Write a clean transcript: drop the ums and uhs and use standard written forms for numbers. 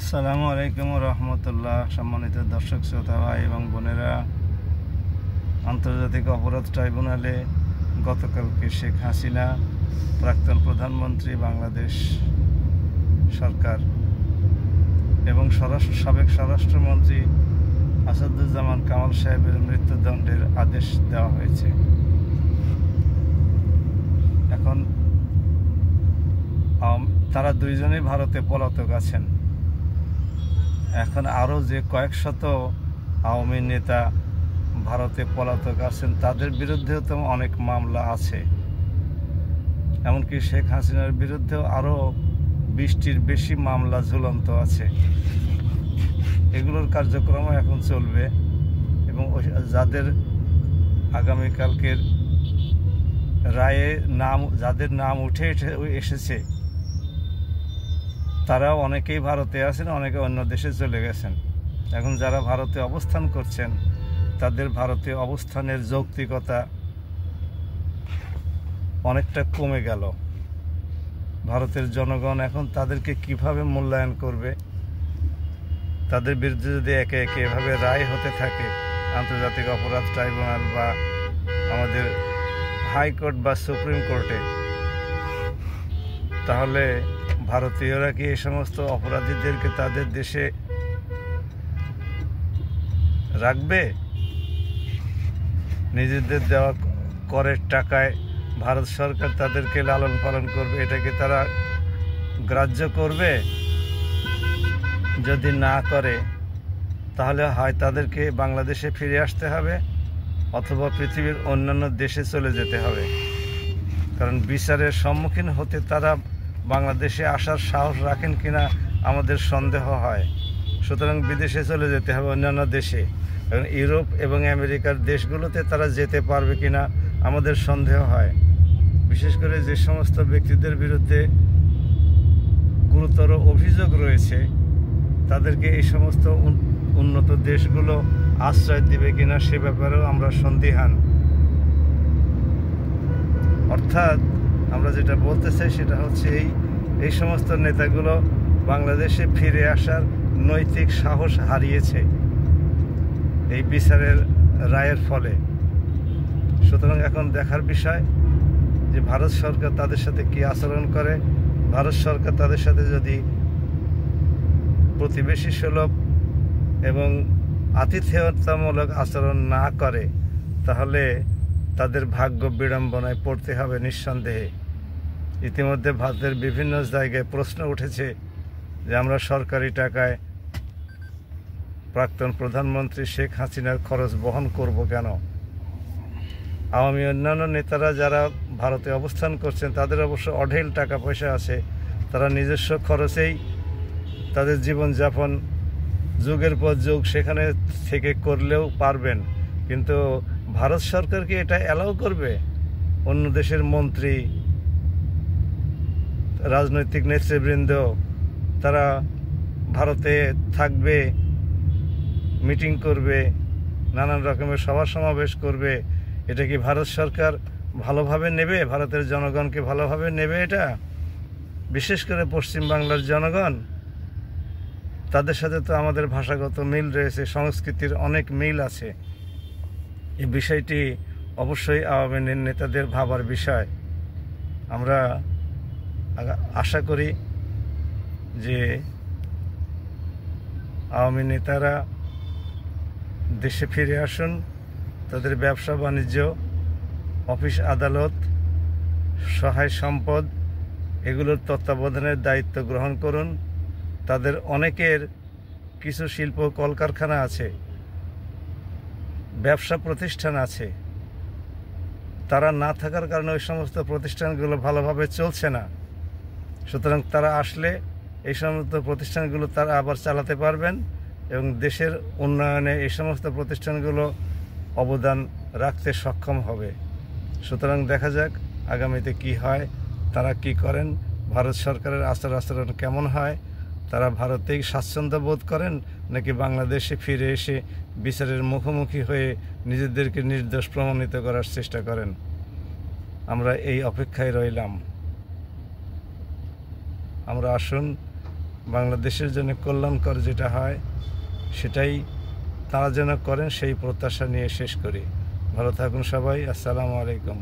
আসসালামু আলাইকুম রহমতুল্লাহ। সম্মানিত দর্শক শ্রোতা ভাই এবং বোনেরা, আন্তর্জাতিক অপরাধ ট্রাইব্যুনালে গতকালকে শেখ হাসিনা, প্রাক্তন প্রধানমন্ত্রী বাংলাদেশ সরকার এবং সাবেক স্বরাষ্ট্রমন্ত্রী আসাদুজ্জামান কামাল সাহেবের মৃত্যুদণ্ডের আদেশ দেওয়া হয়েছে। এখন তারা দুইজনেই ভারতে পলাতক আছেন। এখন আরও যে কয়েক শত আওয়ামী নেতা ভারতে পলাতক আছেন, তাদের বিরুদ্ধেও তো অনেক মামলা আছে। এমনকি শেখ হাসিনার বিরুদ্ধেও আরও 20টির বেশি মামলা ঝুলন্ত আছে। এগুলোর কার্যক্রম এখন চলবে এবং যাদের আগামীকালকের রায়ে যাদের নাম উঠে এসেছে, তারাও অনেকেই ভারতে আছেন, অনেকে অন্য দেশে চলে গেছেন। এখন যারা ভারতে অবস্থান করছেন, তাদের ভারতে অবস্থানের যৌক্তিকতা অনেকটা কমে গেল। ভারতের জনগণ এখন তাদেরকে কিভাবে মূল্যায়ন করবে? তাদের বিরুদ্ধে যদি একে একে এভাবে রায় হতে থাকে আন্তর্জাতিক অপরাধ ট্রাইব্যুনাল বা আমাদের হাইকোর্ট বা সুপ্রিম কোর্টে, তাহলে ভারতীয়রা কি এই সমস্ত অপরাধীদেরকে তাদের দেশে রাখবে? নিজেদের দেওয়া করের টাকায় ভারত সরকার তাদেরকে লালন পালন করবে, এটাকে তারা গ্রাহ্য করবে? যদি না করে, তাহলে হয় তাদেরকে বাংলাদেশে ফিরে আসতে হবে অথবা পৃথিবীর অন্যান্য দেশে চলে যেতে হবে। কারণ বিচারের সম্মুখীন হতে তারা বাংলাদেশে আসার সাহস রাখেন কিনা আমাদের সন্দেহ হয়। সুতরাং বিদেশে চলে যেতে হবে, অন্যান্য দেশে। কারণ ইউরোপ এবং আমেরিকার দেশগুলোতে তারা যেতে পারবে কিনা আমাদের সন্দেহ হয়। বিশেষ করে যে সমস্ত ব্যক্তিদের বিরুদ্ধে গুরুতর অভিযোগ রয়েছে, তাদেরকে এই সমস্ত উন্নত দেশগুলো আশ্রয় দেবে কিনা সে ব্যাপারেও আমরা সন্দিহান। অর্থাৎ আমরা যেটা বলতে চাই সেটা হচ্ছে এই সমস্ত নেতাগুলো বাংলাদেশে ফিরে আসার নৈতিক সাহস হারিয়েছে এই বিচারের রায়ের ফলে। সুতরাং এখন দেখার বিষয় যে ভারত সরকার তাদের সাথে কি আচরণ করে। ভারত সরকার তাদের সাথে যদি প্রতিবেশী সুলভ এবং আতিথেয়তামূলক আচরণ না করে, তাহলে তাদের ভাগ্য বিড়ম্বনায় পড়তে হবে নিঃসন্দেহে। ইতিমধ্যে ভারতের বিভিন্ন জায়গায় প্রশ্ন উঠেছে যে আমরা সরকারি টাকায় প্রাক্তন প্রধানমন্ত্রী শেখ হাসিনার খরচ বহন করব কেন? আওয়ামী অন্যান্য নেতারা যারা ভারতে অবস্থান করছেন, তাদের অবশ্য অঢেল টাকা পয়সা আছে, তারা নিজস্ব খরচেই তাদের জীবনযাপন যুগের পর যুগ সেখানে থেকে করলেও পারবেন। কিন্তু ভারত সরকার কি এটা অ্যালাউ করবে? অন্য দেশের মন্ত্রী, রাজনৈতিক নেতৃবৃন্দ তারা ভারতে থাকবে, মিটিং করবে, নানান রকমের সভা সমাবেশ করবে। এটা কি ভারত সরকার ভালোভাবে নেবে? ভারতের জনগণকে ভালোভাবে নেবে এটা? বিশেষ করে পশ্চিম বাংলার জনগণ, তাদের সাথে তো আমাদের ভাষাগত মিল রয়েছে, সংস্কৃতির অনেক মিল আছে। এই বিষয়টি অবশ্যই আওয়ামী নেতাদের ভাবার বিষয়। আমরা আশা করি যে আওয়ামী নেতারা দেশে ফিরে আসুন, তাদের ব্যবসা বাণিজ্য, অফিস আদালত, সহায় সম্পদ এগুলোর তত্ত্বাবধানের দায়িত্ব গ্রহণ করুন। তাদের অনেকের কিছু শিল্প কলকারখানা আছে, ব্যবসা প্রতিষ্ঠান আছে, তারা না থাকার কারণে ওই সমস্ত প্রতিষ্ঠানগুলো ভালোভাবে চলছে না। সুতরাং তারা আসলে এই সমস্ত প্রতিষ্ঠানগুলো তারা আবার চালাতে পারবেন এবং দেশের উন্নয়নে এই সমস্ত প্রতিষ্ঠানগুলো অবদান রাখতে সক্ষম হবে। সুতরাং দেখা যাক আগামীতে কি হয়, তারা কি করেন, ভারত সরকারের আচরণ কেমন হয়, তারা ভারতেই স্বাচ্ছন্দ্য বোধ করেন নাকি বাংলাদেশে ফিরে এসে বিচারের মুখোমুখি হয়ে নিজেদেরকে নির্দোষ প্রমাণিত করার চেষ্টা করেন। আমরা এই অপেক্ষায় রইলাম। আমরা আসুন বাংলাদেশের জন্য কল্যাণকর যেটা হয় সেটাই তারা যেন করেন, সেই প্রত্যাশা নিয়ে শেষ করি। ভালো থাকুন সবাই। আসসালামু আলাইকুম।